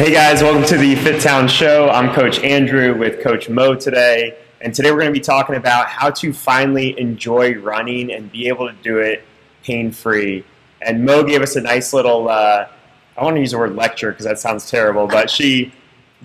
Hey guys, welcome to the FitTown show. I'm Coach Andrew with Coach Mo today, and today we're going to be talking about how to finally enjoy running and be able to do it pain-free. And Mo gave us a nice little, I want to use the word lecture because that sounds terrible, but she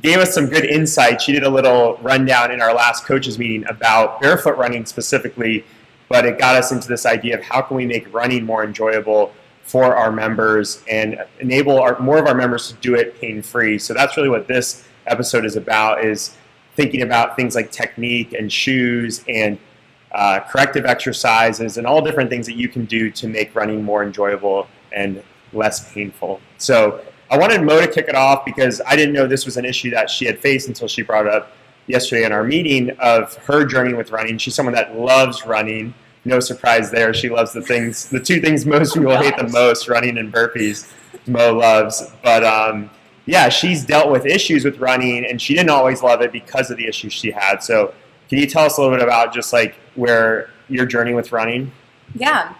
gave us some good insight. She did a little rundown in our last coaches meeting about barefoot running specifically, but it got us into this idea of how can we make running more enjoyable for our members and enable more of our members to do it pain-free. So that's really what this episode is about, is thinking about things like technique and shoes and corrective exercises and all different things that you can do to make running more enjoyable and less painful. So I wanted Mo to kick it off because I didn't know this was an issue that she had faced until she brought it up yesterday in our meeting of her journey with running. She's someone that loves running. No surprise there. She loves the two things most people hate the most, running and burpees. Mo loves. But yeah, she's dealt with issues with running, and she didn't always love it because of the issues she had. So can you tell us a little bit about just like where your journey with running? Yeah.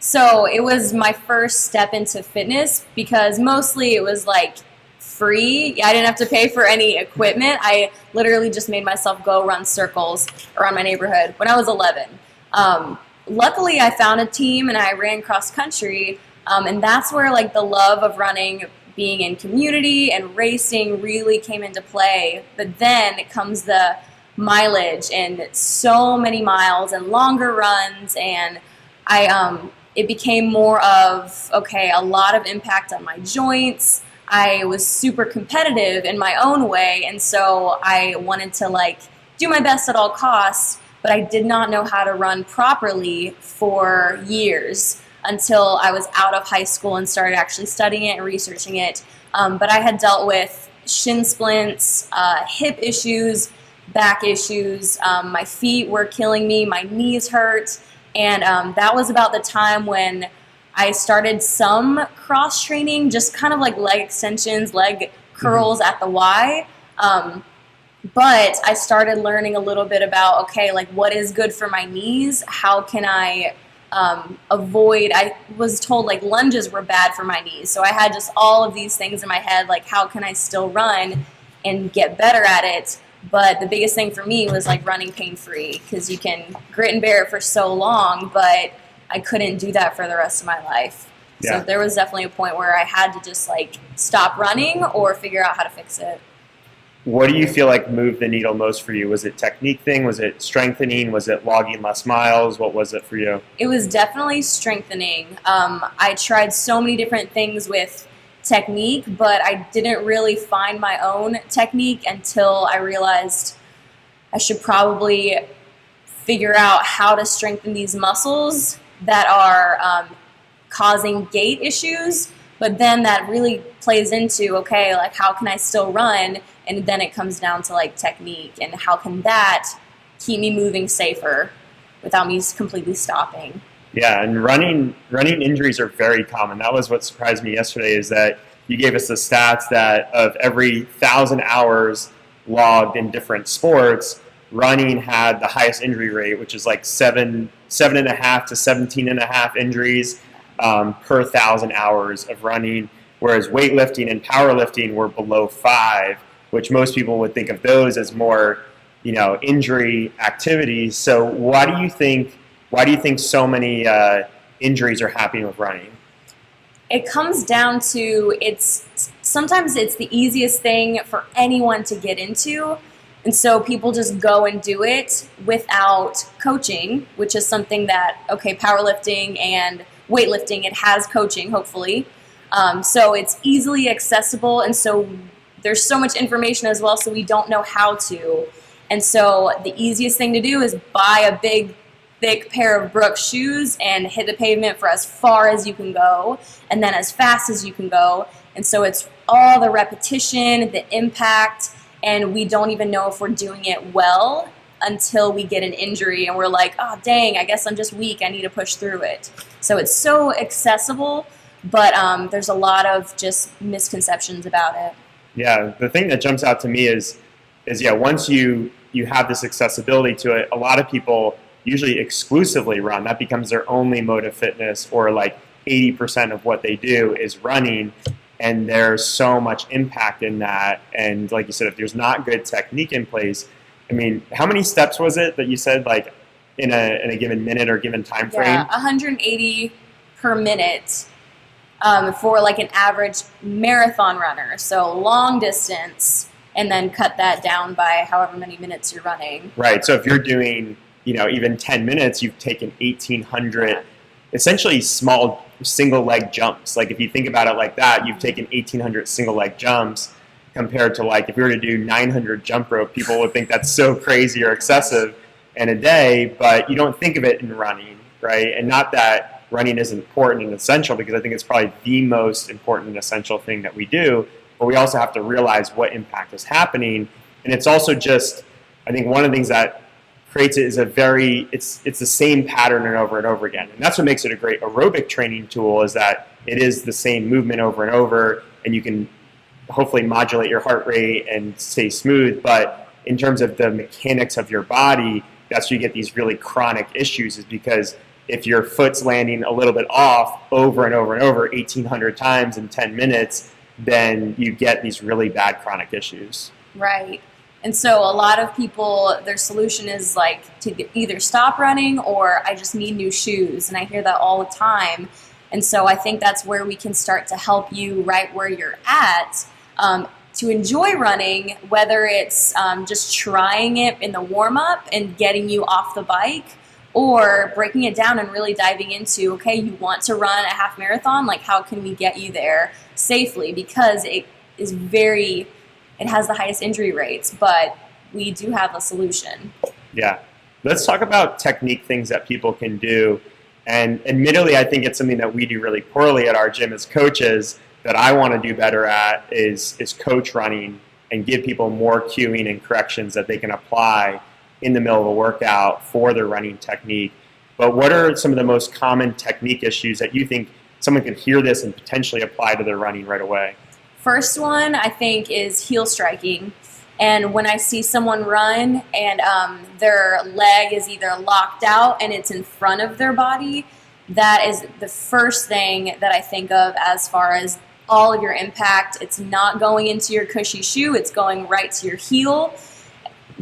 So it was my first step into fitness because mostly it was like free. I didn't have to pay for any equipment. I literally just made myself go run circles around my neighborhood when I was 11. Luckily, I found a team and I ran cross country, and that's where like the love of running, being in community and racing really came into play. But then it comes the mileage and so many miles and longer runs, and it became more of, okay, a lot of impact on my joints. I was super competitive in my own way, and so I wanted to like do my best at all costs. But I did not know how to run properly for years until I was out of high school and started actually studying it and researching it. But I had dealt with shin splints, hip issues, back issues. My feet were killing me. My knees hurt. And that was about the time when I started some cross training, just kind of like leg extensions, leg curls at the Y. But I started learning a little bit about, okay, like what is good for my knees? How can I avoid, I was told like lunges were bad for my knees. So I had just all of these things in my head, like how can I still run and get better at it? But the biggest thing for me was like running pain-free, because you can grit and bear it for so long, but I couldn't do that for the rest of my life. Yeah. So there was definitely a point where I had to just like stop running or figure out how to fix it. What do you feel like moved the needle most for you? Was it technique thing? Was it strengthening? Was it logging less miles? What was it for you? It was definitely strengthening. I tried so many different things with technique, but I didn't really find my own technique until I realized I should probably figure out how to strengthen these muscles that are causing gait issues. But then that really plays into, okay, like how can I still run? And then it comes down to like technique and how can that keep me moving safer without me completely stopping. Yeah, and running injuries are very common. That was what surprised me yesterday, is that you gave us the stats that of every 1,000 hours logged in different sports, running had the highest injury rate, which is like 7.5 to 17.5 injuries per 1,000 hours of running, whereas weightlifting and powerlifting were below 5, which most people would think of those as more, injury activities. So why do you think so many injuries are happening with running? It comes down to sometimes it's the easiest thing for anyone to get into. And so people just go and do it without coaching, which is something that, okay, powerlifting and weightlifting, it has coaching, hopefully. So it's easily accessible, and so there's so much information as well, so we don't know how to. And so the easiest thing to do is buy a big, thick pair of Brooks shoes and hit the pavement for as far as you can go, and then as fast as you can go. And so it's all the repetition, the impact, and we don't even know if we're doing it well until we get an injury and we're like, oh, dang, I guess I'm just weak. I need to push through it. So it's so accessible, but there's a lot of just misconceptions about it. Yeah, the thing that jumps out to me is once you have this accessibility to it, a lot of people usually exclusively run. That becomes their only mode of fitness, or like 80% of what they do is running. And there's so much impact in that. And like you said, if there's not good technique in place, I mean, how many steps was it that you said, like, in a given minute or given time frame? Yeah, 180 per minute for like an average marathon runner. So long distance, and then cut that down by however many minutes you're running. Right. So if you're doing, even 10 minutes, you've taken 1,800 essentially small single leg jumps. Like if you think about it like that, you've taken 1,800 single leg jumps compared to, like, if we were to do 900 jump rope, people would think that's so crazy or excessive in a day, but you don't think of it in running, right? And not that running is important and essential, because I think it's probably the most important and essential thing that we do, but we also have to realize what impact is happening. And it's also just, I think one of the things that creates it is it's the same pattern and over again. And that's what makes it a great aerobic training tool, is that it is the same movement over and over, and you can hopefully modulate your heart rate and stay smooth. But in terms of the mechanics of your body, that's where you get these really chronic issues, is because if your foot's landing a little bit off over and over and over 1,800 times in 10 minutes, then you get these really bad chronic issues. Right. And so a lot of people, their solution is like to either stop running or I just need new shoes. And I hear that all the time. And so I think that's where we can start to help you right where you're at to enjoy running, whether it's just trying it in the warm-up and getting you off the bike, or breaking it down and really diving into, okay, you want to run a half marathon, like how can we get you there safely? Because it has the highest injury rates, but we do have a solution. Yeah. Let's talk about technique things that people can do. And admittedly, I think it's something that we do really poorly at our gym as coaches, that I want to do better at is coach running and give people more cueing and corrections that they can apply in the middle of a workout for their running technique. But what are some of the most common technique issues that you think someone could hear this and potentially apply to their running right away? First one, I think, is heel striking. And when I see someone run and their leg is either locked out and it's in front of their body, that is the first thing that I think of as far as all of your impact. It's not going into your cushy shoe, it's going right to your heel,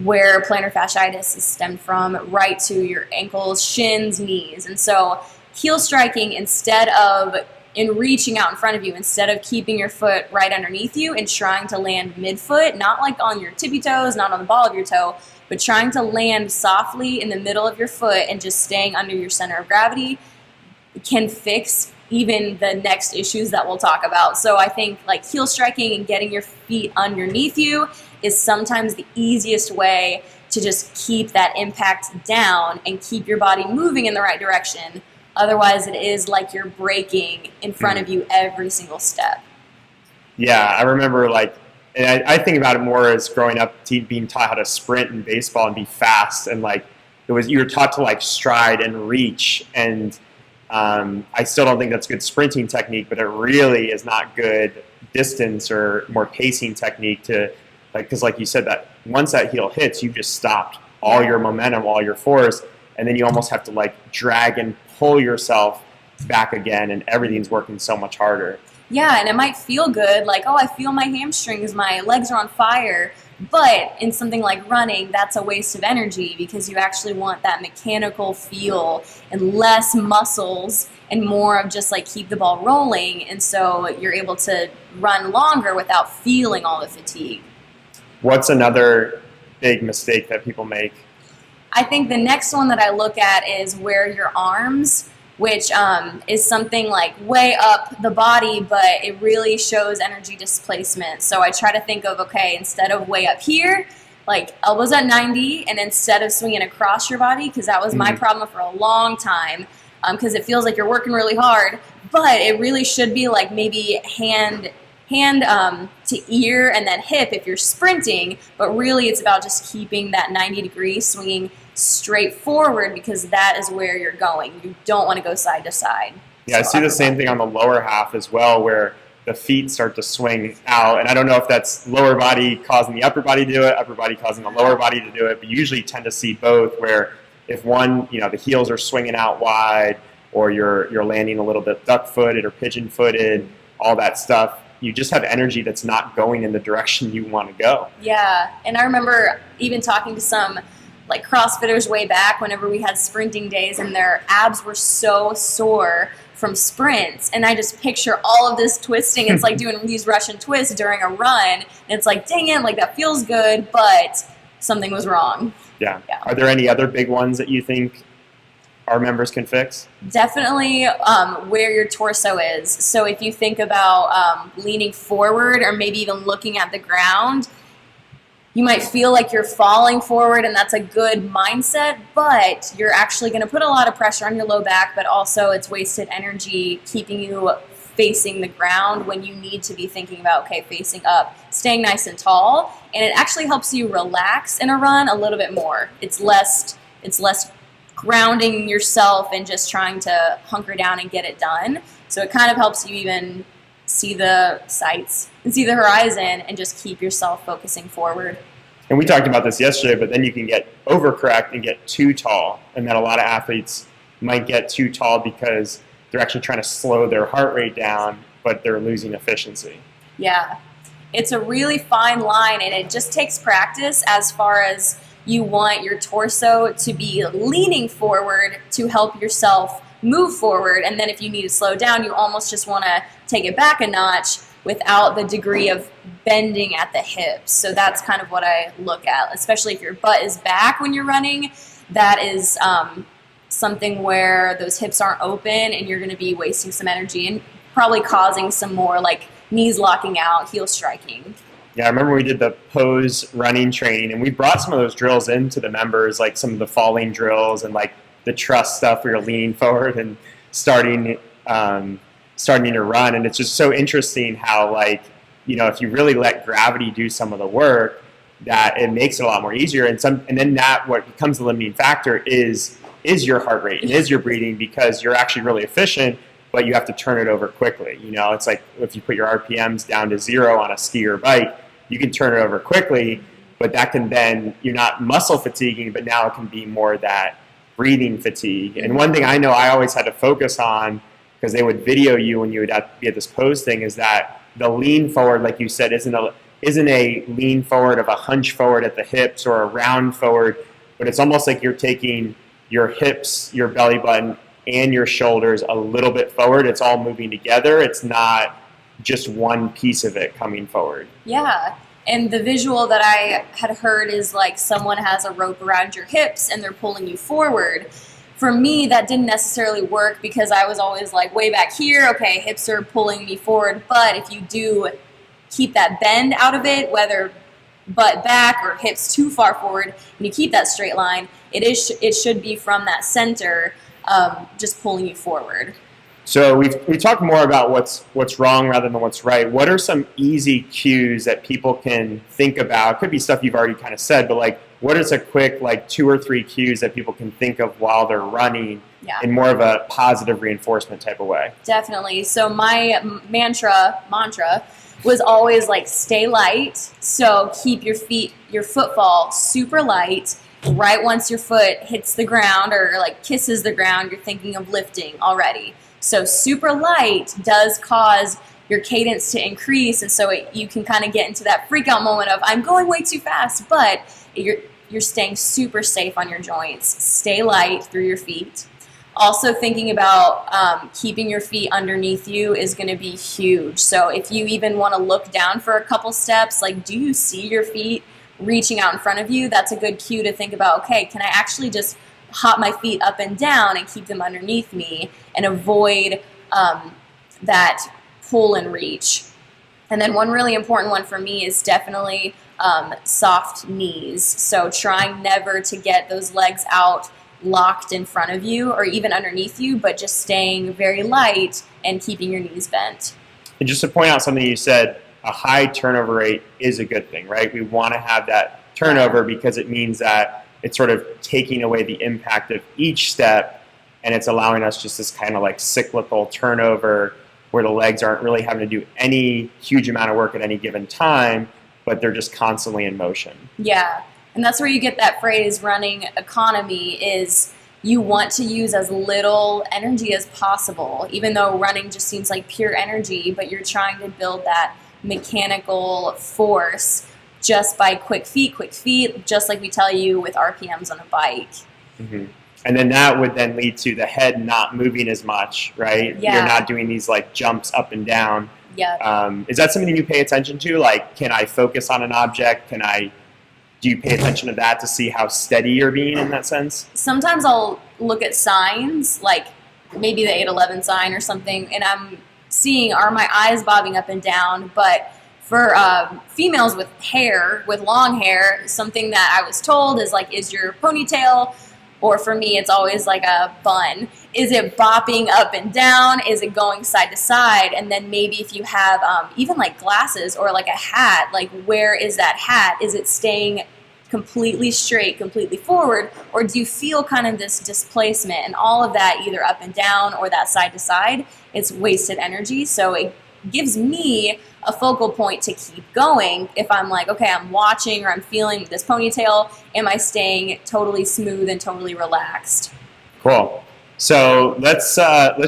where plantar fasciitis is stemmed from, right to your ankles, shins, knees. And so heel striking, instead of in reaching out in front of you, instead of keeping your foot right underneath you and trying to land midfoot, not like on your tippy toes, not on the ball of your toe, but trying to land softly in the middle of your foot and just staying under your center of gravity, can fix even the next issues that we'll talk about. So I think like heel striking and getting your feet underneath you is sometimes the easiest way to just keep that impact down and keep your body moving in the right direction. Otherwise, it is like you're braking in front of you every single step. Yeah, I remember, and I think about it more as growing up, being taught how to sprint in baseball and be fast, and you were taught to stride and reach, and I still don't think that's good sprinting technique, but it really is not good distance or more pacing technique because like you said, that once that heel hits, you've just stopped all your momentum, all your force, and then you almost have to drag and pull yourself back again, and everything's working so much harder. Yeah, and it might feel good, I feel my hamstrings, my legs are on fire, but in something like running, that's a waste of energy, because you actually want that mechanical feel and less muscles and more of just keep the ball rolling, and so you're able to run longer without feeling all the fatigue. What's another big mistake that people make? I think the next one that I look at is wear your arms, which is something way up the body, but it really shows energy displacement. So I try to think of, okay, instead of way up here, elbows at 90, and instead of swinging across your body, because that was my problem for a long time, because it feels like you're working really hard, but it really should be maybe hand to ear and then hip if you're sprinting, but really it's about just keeping that 90 degrees, swinging straight forward, because that is where you're going. You don't want to go side to side. Yeah, I see the same thing on the lower half as well, where the feet start to swing out, and I don't know if that's lower body causing the upper body to do it, upper body causing the lower body to do it, but you usually tend to see both, where if one, the heels are swinging out wide, or you're landing a little bit duck-footed or pigeon-footed, all that stuff, you just have energy that's not going in the direction you want to go. Yeah, and I remember even talking to some like CrossFitters way back whenever we had sprinting days, and their abs were so sore from sprints, and I just picture all of this twisting. It's like doing these Russian twists during a run, and it's like, dang it, like that feels good, but something was wrong. Yeah. Are there any other big ones that you think our members can fix? Definitely where your torso is. So if you think about leaning forward or maybe even looking at the ground, you might feel like you're falling forward, and that's a good mindset, but you're actually going to put a lot of pressure on your low back, but also it's wasted energy keeping you facing the ground when you need to be thinking about, okay, facing up, staying nice and tall, and it actually helps you relax in a run a little bit more. It's less grounding yourself and just trying to hunker down and get it done. So it kind of helps you even see the sights and see the horizon and just keep yourself focusing forward. And we talked about this yesterday, but then you can get overcorrect and get too tall, and then a lot of athletes might get too tall because they're actually trying to slow their heart rate down, but they're losing efficiency. Yeah, it's a really fine line, and it just takes practice as far as you want your torso to be leaning forward to help yourself move forward, and then if you need to slow down, you almost just want to take it back a notch without the degree of bending at the hips. So that's kind of what I look at, especially if your butt is back when you're running. That is something where those hips aren't open, and you're going to be wasting some energy and probably causing some more like knees locking out, heel striking. Yeah, I remember we did the pose running training, and we brought some of those drills into the members, like some of the falling drills and like the trust stuff where you're leaning forward and starting to run. And it's just so interesting how, like, you know, if you really let gravity do some of the work, that it makes it a lot more easier. And then that what becomes the limiting factor is your heart rate and is your breathing, because you're actually really efficient, but you have to turn it over quickly. You know, it's like if you put your RPMs down to 0 on a ski or bike, you can turn it over quickly, but that can then, you're not muscle fatiguing, but now it can be more that breathing fatigue. And one thing I know I always had to focus on, because they would video you when you would be at this pose thing, is that the lean forward, like you said, isn't a lean forward of a hunch forward at the hips or a round forward, but it's almost like you're taking your hips, your belly button, and your shoulders a little bit forward. It's all moving together. It's not just one piece of it coming forward. Yeah. And the visual that I had heard is like someone has a rope around your hips and they're pulling you forward. For me, that didn't necessarily work because I was always like way back here, okay, hips are pulling me forward. But if you do keep that bend out of it, whether butt back or hips too far forward, and you keep that straight line, it should be from that center, just pulling you forward. So we talked more about what's wrong rather than what's right. What are some easy cues that people can think about? It could be stuff you've already kind of said, but like, what is a quick like 2 or 3 cues that people can think of while they're running in more of a positive reinforcement type of way? Definitely. So my mantra was always like stay light. So keep your footfall super light. Right once your foot hits the ground or like kisses the ground, you're thinking of lifting already. So super light does cause your cadence to increase, and so you can kind of get into that freak out moment of I'm going way too fast, but you're staying super safe on your joints. Stay light through your feet. Also thinking about keeping your feet underneath you is going to be huge. So if you even want to look down for a couple steps, like do you see your feet reaching out in front of you? That's a good cue to think about, okay, can I actually just hop my feet up and down and keep them underneath me and avoid that pull and reach. And then one really important one for me is definitely soft knees. So trying never to get those legs out locked in front of you or even underneath you, but just staying very light and keeping your knees bent. And just to point out something you said, a high turnover rate is a good thing, right? We want to have that turnover because it means that it's sort of taking away the impact of each step, and it's allowing us just this kind of like cyclical turnover where the legs aren't really having to do any huge amount of work at any given time, but they're just constantly in motion. Yeah, and that's where you get that phrase running economy is you want to use as little energy as possible, even though running just seems like pure energy, but you're trying to build that mechanical force just by quick feet, just like we tell you with RPMs on a bike. Mm-hmm. And then that would then lead to the head not moving as much, right? Yeah. You're not doing these like jumps up and down. Yeah. Is that something you pay attention to? Like, can I focus on an object? Do you pay attention to that to see how steady you're being in that sense? Sometimes I'll look at signs, like maybe the 811 sign or something, and I'm seeing, are my eyes bobbing up and down? But for females with hair, with long hair, something that I was told is like, is your ponytail, or for me, it's always like a bun. Is it bopping up and down? Is it going side to side? And then maybe if you have even like glasses or like a hat, like where is that hat? Is it staying completely straight, completely forward? Or do you feel kind of this displacement? And all of that, either up and down or that side to side, it's wasted energy. So it gives me a focal point to keep going. If I'm like, okay, I'm watching or I'm feeling this ponytail, am I staying totally smooth and totally relaxed? Cool. So let's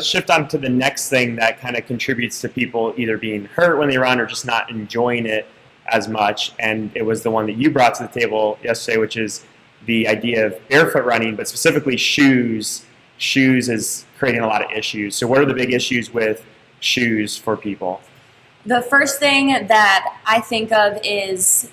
shift on to the next thing that kind of contributes to people either being hurt when they run or just not enjoying it as much. And it was the one that you brought to the table yesterday, which is the idea of barefoot running, but specifically shoes. Shoes is creating a lot of issues. So what are the big issues with shoes for people? The first thing that I think of is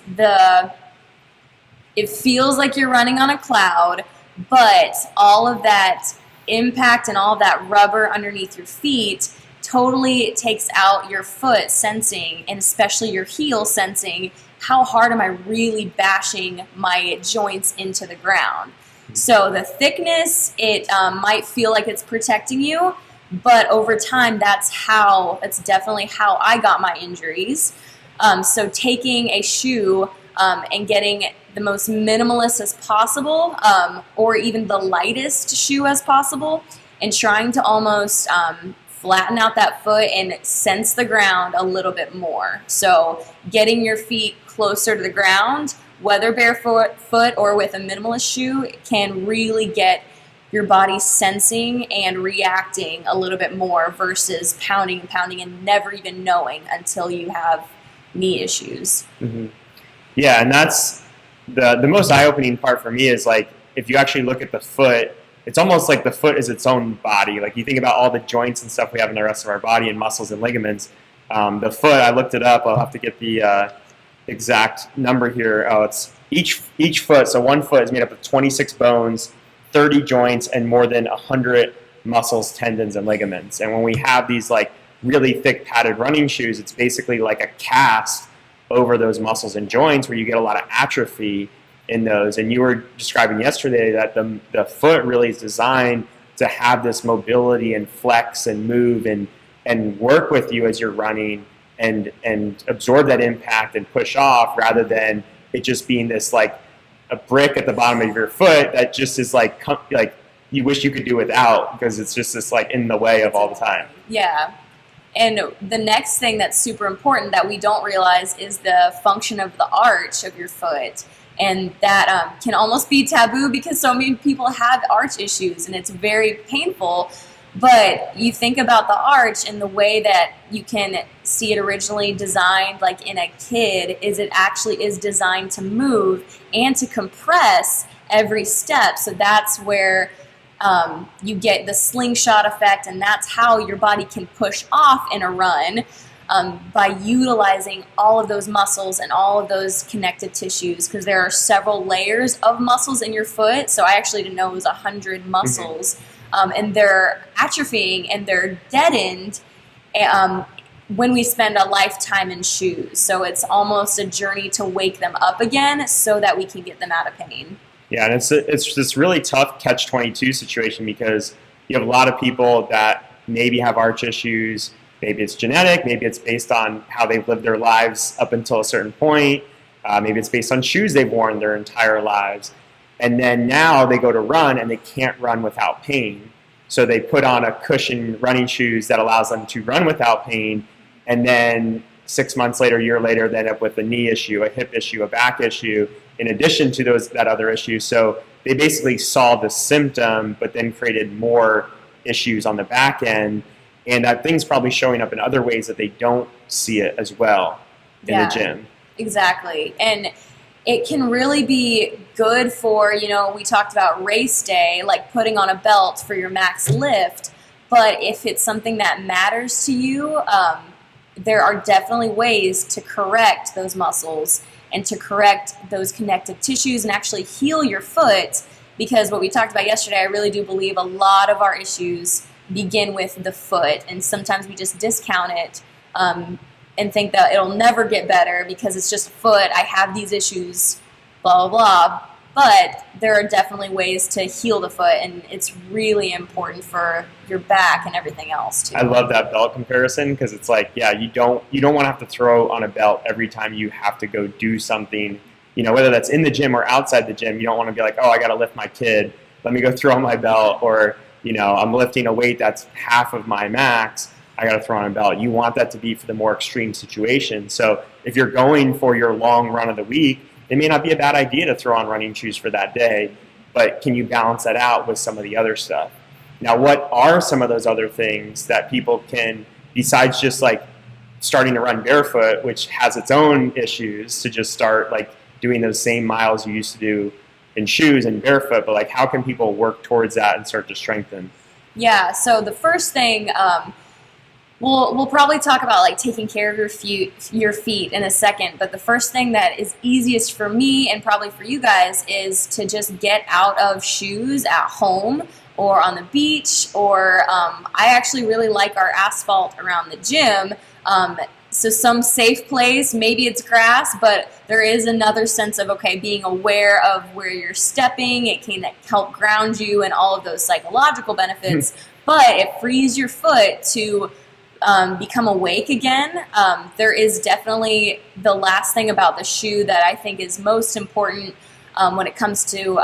it feels like you're running on a cloud, but all of that impact and all of that rubber underneath your feet totally takes out your foot sensing, and especially your heel sensing, how hard am I really bashing my joints into the ground. So the thickness, it might feel like it's protecting you, but over time, that's definitely how I got my injuries. So taking a shoe and getting the most minimalist as possible, or even the lightest shoe as possible, and trying to almost flatten out that foot and sense the ground a little bit more. So getting your feet closer to the ground, whether barefoot or with a minimalist shoe, can really get your body sensing and reacting a little bit more versus pounding and never even knowing until you have knee issues. Mm-hmm. Yeah, and that's the most eye-opening part for me is like if you actually look at the foot, it's almost like the foot is its own body. Like you think about all the joints and stuff we have in the rest of our body and muscles and ligaments. The foot, I looked it up. I'll have to get the exact number here. Oh, it's each foot. So one foot is made up of 26 bones, 30 joints, and more than 100 muscles, tendons, and ligaments. And when we have these like really thick padded running shoes, it's basically like a cast over those muscles and joints where you get a lot of atrophy in those. And you were describing yesterday that the foot really is designed to have this mobility and flex and move and work with you as you're running and absorb that impact and push off, rather than it just being this like a brick at the bottom of your foot that just is like you wish you could do without, because it's just this like in the way of all the time. Yeah. And the next thing that's super important that we don't realize is the function of the arch of your foot. And that can almost be taboo because so many people have arch issues and it's very painful. But you think about the arch and the way that you can see it originally designed, like in a kid, is it actually is designed to move and to compress every step. So that's where you get the slingshot effect, and that's how your body can push off in a run by utilizing all of those muscles and all of those connective tissues, because there are several layers of muscles in your foot. So I actually didn't know it was 100 muscles. And they're atrophying and they're deadened when we spend a lifetime in shoes. So it's almost a journey to wake them up again so that we can get them out of pain. Yeah, and it's this really tough catch-22 situation, because you have a lot of people that maybe have arch issues. Maybe it's genetic, maybe it's based on how they've lived their lives up until a certain point. Maybe it's based on shoes they've worn their entire lives. And then now they go to run and they can't run without pain. So they put on a cushion running shoes that allows them to run without pain. And then 6 months later, a year later, they end up with a knee issue, a hip issue, a back issue, in addition to that other issue. So they basically saw the symptom, but then created more issues on the back end. And that thing's probably showing up in other ways that they don't see it as well in the gym. Exactly. And it can really be good for, we talked about race day, like putting on a belt for your max lift. But if it's something that matters to you, there are definitely ways to correct those muscles and to correct those connective tissues and actually heal your foot. Because what we talked about yesterday, I really do believe a lot of our issues begin with the foot. And sometimes we just discount it and think that it'll never get better because it's just a foot. I have these issues, blah, blah, blah. But there are definitely ways to heal the foot, and it's really important for your back and everything else too. I love that belt comparison because it's like, you don't want to have to throw on a belt every time you have to go do something, whether that's in the gym or outside the gym. You don't want to be like, oh, I got to lift my kid. Let me go throw on my belt. Or, I'm lifting a weight that's half of my max. I got to throw on a belt. You want that to be for the more extreme situation. So if you're going for your long run of the week, it may not be a bad idea to throw on running shoes for that day, but can you balance that out with some of the other stuff? Now, what are some of those other things that people can, besides just like starting to run barefoot, which has its own issues, to just start like doing those same miles you used to do in shoes and barefoot, but like how can people work towards that and start to strengthen? Yeah, so the first thing, we'll probably talk about like taking care of your feet in a second, but the first thing that is easiest for me and probably for you guys is to just get out of shoes at home or on the beach, or I actually really like our asphalt around the gym. So some safe place, maybe it's grass, but there is another sense of, being aware of where you're stepping. It can help ground you and all of those psychological benefits, but it frees your foot to become awake again. There is definitely the last thing about the shoe that I think is most important when it comes to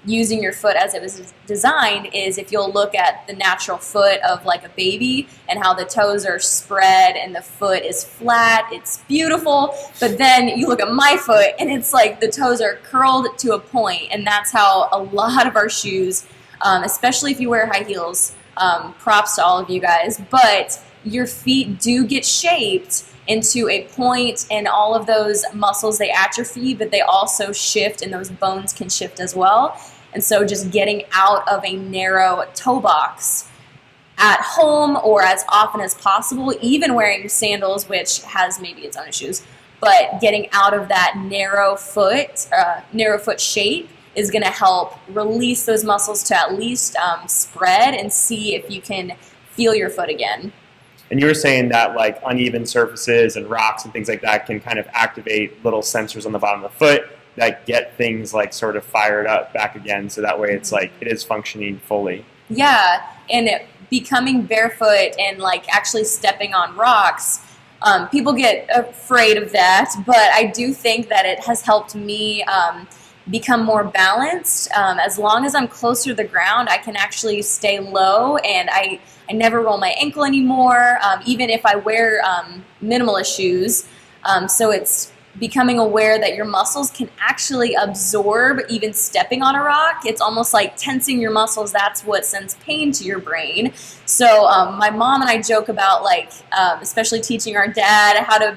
using your foot as it was designed is if you'll look at the natural foot of like a baby and how the toes are spread and the foot is flat. It's beautiful. But then you look at my foot and it's like the toes are curled to a point, and that's how a lot of our shoes, especially if you wear high heels, props to all of you guys, but your feet do get shaped into a point, and all of those muscles, they atrophy, but they also shift, and those bones can shift as well. And so just getting out of a narrow toe box at home or as often as possible, even wearing sandals, which has maybe its own issues, but getting out of that narrow foot shape is going to help release those muscles to at least spread and see if you can feel your foot again. And you were saying that like uneven surfaces and rocks and things like that can kind of activate little sensors on the bottom of the foot that get things like sort of fired up back again. So that way it's like it is functioning fully. Yeah. And becoming barefoot and like actually stepping on rocks, people get afraid of that, but I do think that it has helped me become more balanced. As long as I'm closer to the ground, I can actually stay low, and I never roll my ankle anymore, even if I wear minimalist shoes. So it's becoming aware that your muscles can actually absorb even stepping on a rock. It's almost like tensing your muscles. That's what sends pain to your brain. So my mom and I joke about like, especially teaching my dad how to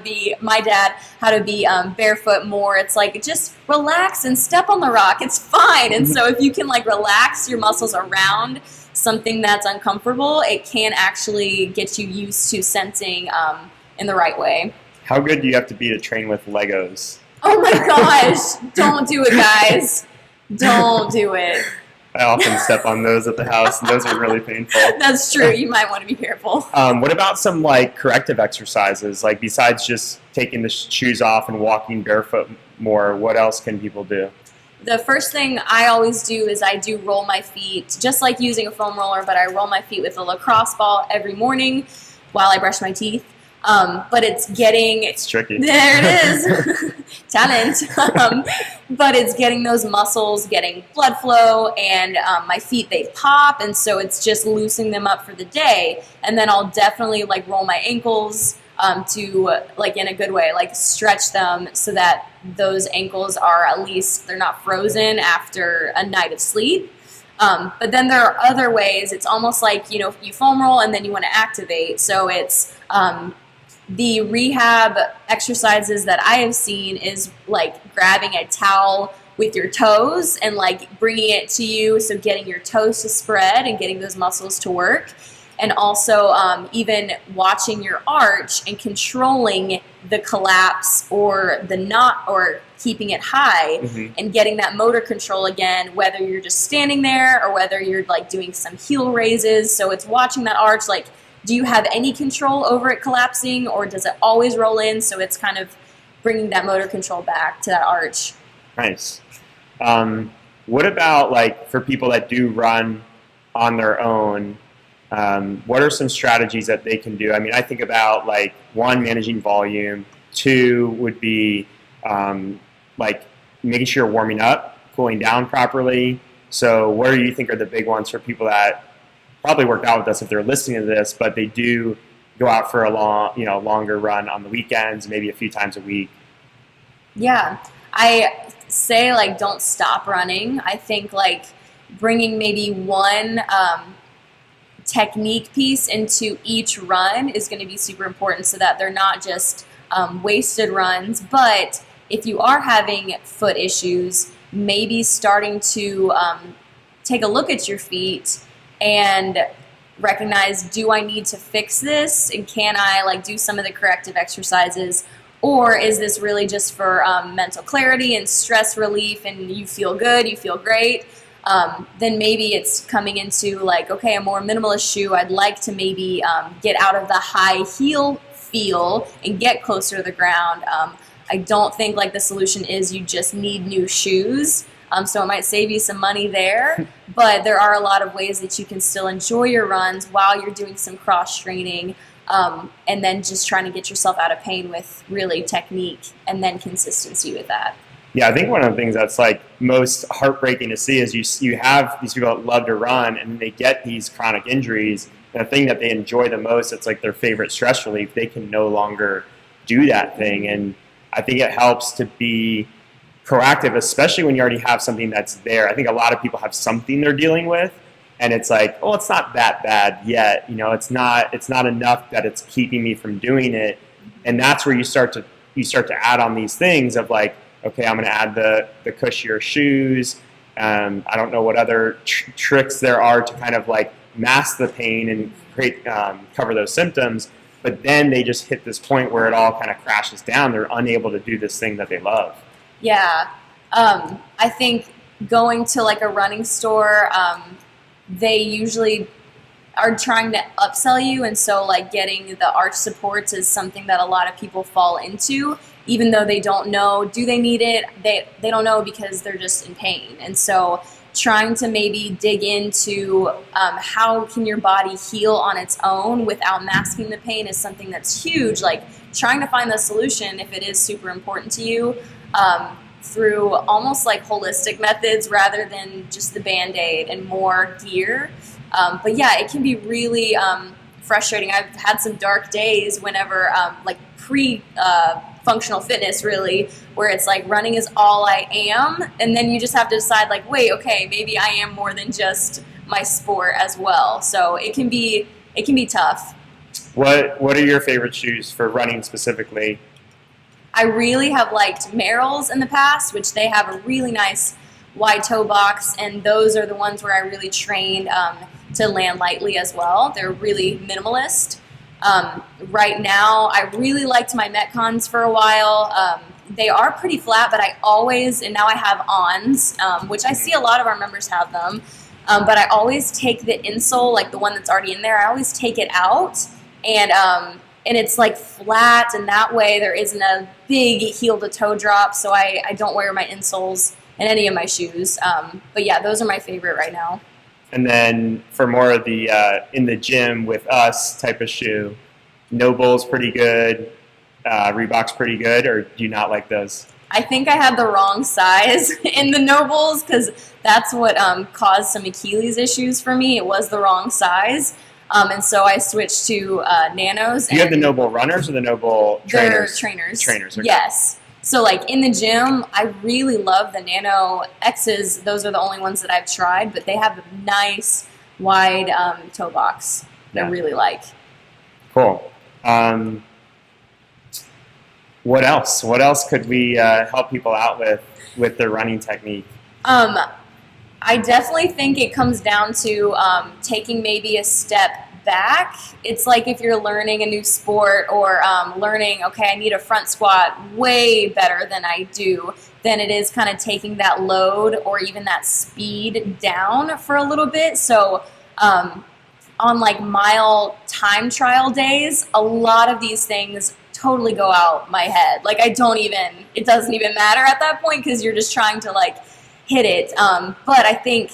be barefoot more. It's like, just relax and step on the rock. It's fine. And so if you can like relax your muscles around something that's uncomfortable, it can actually get you used to sensing in the right way. How good do you have to be to train with Legos? Oh my gosh, don't do it, guys. Don't do it. I often step on those at the house, and those are really painful. That's true. You might want to be careful. What about some like corrective exercises? Like besides just taking the shoes off and walking barefoot more, what else can people do? The first thing I always do is I do roll my feet, just like using a foam roller, but I roll my feet with a lacrosse ball every morning while I brush my teeth. But it's tricky. There it is. Talent. But it's getting those muscles, getting blood flow, and my feet, they pop, and so it's just loosening them up for the day. And then I'll definitely like roll my ankles to, like, in a good way, like stretch them so that those ankles are at least, they're not frozen after a night of sleep. But then there are other ways. It's almost like, you foam roll and then you want to activate. So it's the rehab exercises that I have seen is like grabbing a towel with your toes and like bringing it to you. So getting your toes to spread and getting those muscles to work. And also even watching your arch and controlling the collapse or the knot or keeping it high and getting that motor control again, whether you're just standing there or whether you're like doing some heel raises. So it's watching that arch, like, do you have any control over it collapsing or does it always roll in? So it's kind of bringing that motor control back to that arch. Nice. What about like for people that do run on their own? What are some strategies that they can do? I mean, I think about like one, managing volume. Two would be like making sure you're warming up, cooling down properly. So what do you think are the big ones for people that probably work out with us if they're listening to this, but they do go out for a longer run on the weekends, maybe a few times a week? Yeah, I say like don't stop running. I think like bringing maybe one technique piece into each run is going to be super important so that they're not just wasted runs. But if you are having foot issues, maybe starting to take a look at your feet and recognize, do I need to fix this? And can I like do some of the corrective exercises? Or is this really just for mental clarity and stress relief and you feel good, you feel great? Then maybe it's coming into like, okay, a more minimalist shoe. I'd like to maybe get out of the high heel feel and get closer to the ground. I don't think like the solution is you just need new shoes. So it might save you some money there, but there are a lot of ways that you can still enjoy your runs while you're doing some cross training, and then just trying to get yourself out of pain with really technique and then consistency with that. Yeah, I think one of the things that's like most heartbreaking to see is you have these people that love to run and they get these chronic injuries. And the thing that they enjoy the most, it's like their favorite stress relief, they can no longer do that thing. And I think it helps to be proactive, especially when you already have something that's there. I think a lot of people have something they're dealing with, and it's like, oh, it's not that bad yet. It's not enough that it's keeping me from doing it. And that's where you start to add on these things of like, okay, I'm going to add the cushier shoes. I don't know what other tricks there are to kind of like mask the pain and create cover those symptoms. But then they just hit this point where it all kind of crashes down. They're unable to do this thing that they love. Yeah. I think going to like a running store, they usually are trying to upsell you. And so like getting the arch supports is something that a lot of people fall into, even though they don't know, do they need it? They don't know because they're just in pain. And so trying to maybe dig into how can your body heal on its own without masking the pain is something that's huge. Like trying to find the solution if it is super important to you through almost like holistic methods rather than just the Band-Aid and more gear. But yeah, it can be really frustrating. I've had some dark days whenever like functional fitness really, where it's like running is all I am, and then you just have to decide like, wait, okay, maybe I am more than just my sport as well. So it can be tough. What are your favorite shoes for running specifically? I really have liked Merrell's in the past, which they have a really nice wide toe box, and those are the ones where I really trained to land lightly as well. They're really minimalist. Right now, I really liked my Metcons for a while. They are pretty flat, but I always, and now I have Ons, which I see a lot of our members have them, but I always take the insole, like the one that's already in there, I always take it out, and it's like flat, and that way there isn't a big heel to toe drop, so I don't wear my insoles in any of my shoes. But yeah, those are my favorite right now. And then for more of the in the gym with us type of shoe, Noble's pretty good, Reebok's pretty good, or do you not like those? I think I had the wrong size in the Nobles because that's what caused some Achilles issues for me. It was the wrong size. And so I switched to nanos. Do you have the Noble runners or the Noble trainers? They're trainers. Trainers, okay. Yes. So like in the gym, I really love the Nano X's. Those are the only ones that I've tried, but they have a nice wide toe box that I really like. Cool. What else? What else could we help people out with their running technique? I definitely think it comes down to taking maybe a step back. It's like if you're learning a new sport or learning, okay, I need a front squat way better than I do, then it is kind of taking that load or even that speed down for a little bit. So on like mile time trial days, a lot of these things totally go out my head. Like it doesn't even matter at that point because you're just trying to like hit it. But I think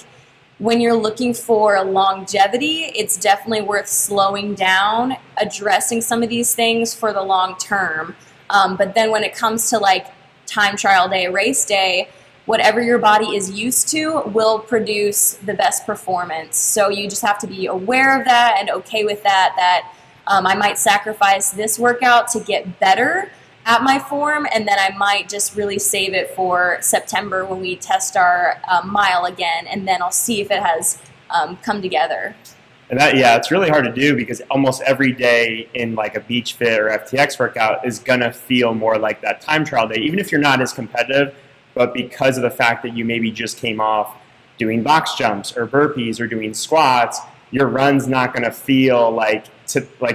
when you're looking for longevity, it's definitely worth slowing down, addressing some of these things for the long term. But then when it comes to like time trial day, race day, whatever your body is used to will produce the best performance. So you just have to be aware of that and okay with that I might sacrifice this workout to get better at my form, and then I might just really save it for September when we test our mile again, and then I'll see if it has come together. And it's really hard to do because almost every day in like a beach fit or FTX workout is gonna feel more like that time trial day, even if you're not as competitive, but because of the fact that you maybe just came off doing box jumps or burpees or doing squats, your run's not gonna feel like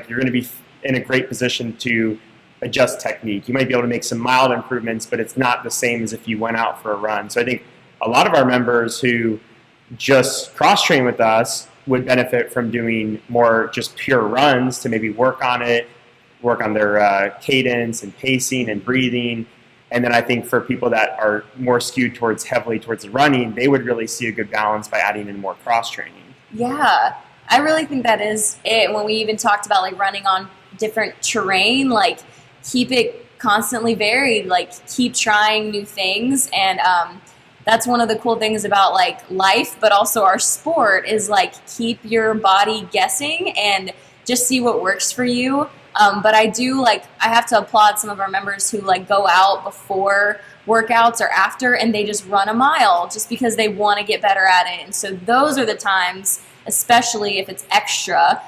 you're gonna be in a great position to adjust technique. You might be able to make some mild improvements, but it's not the same as if you went out for a run. So I think a lot of our members who just cross-train with us would benefit from doing more just pure runs to maybe work on their cadence and pacing and breathing. And then I think for people that are more skewed heavily towards the running, they would really see a good balance by adding in more cross-training. Yeah, I really think that is it. When we even talked about like running on different terrain, like keep it constantly varied, like keep trying new things. And that's one of the cool things about like life, but also our sport is like keep your body guessing and just see what works for you. But I have to applaud some of our members who like go out before workouts or after and they just run a mile just because they want to get better at it. And so those are the times, especially if it's extra,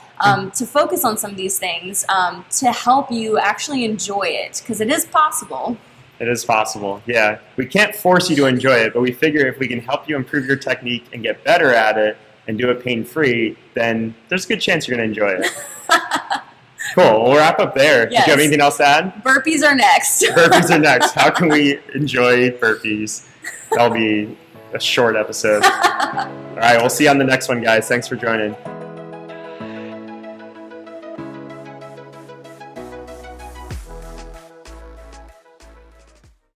to focus on some of these things to help you actually enjoy it, because it is possible. It is possible, yeah. We can't force you to enjoy it, but we figure if we can help you improve your technique and get better at it and do it pain-free, then there's a good chance you're going to enjoy it. Cool, we'll wrap up there. Yes. Do you have anything else to add? Burpees are next. Burpees are next. How can we enjoy burpees? That'll be a short episode. All right, we'll see you on the next one, guys. Thanks for joining.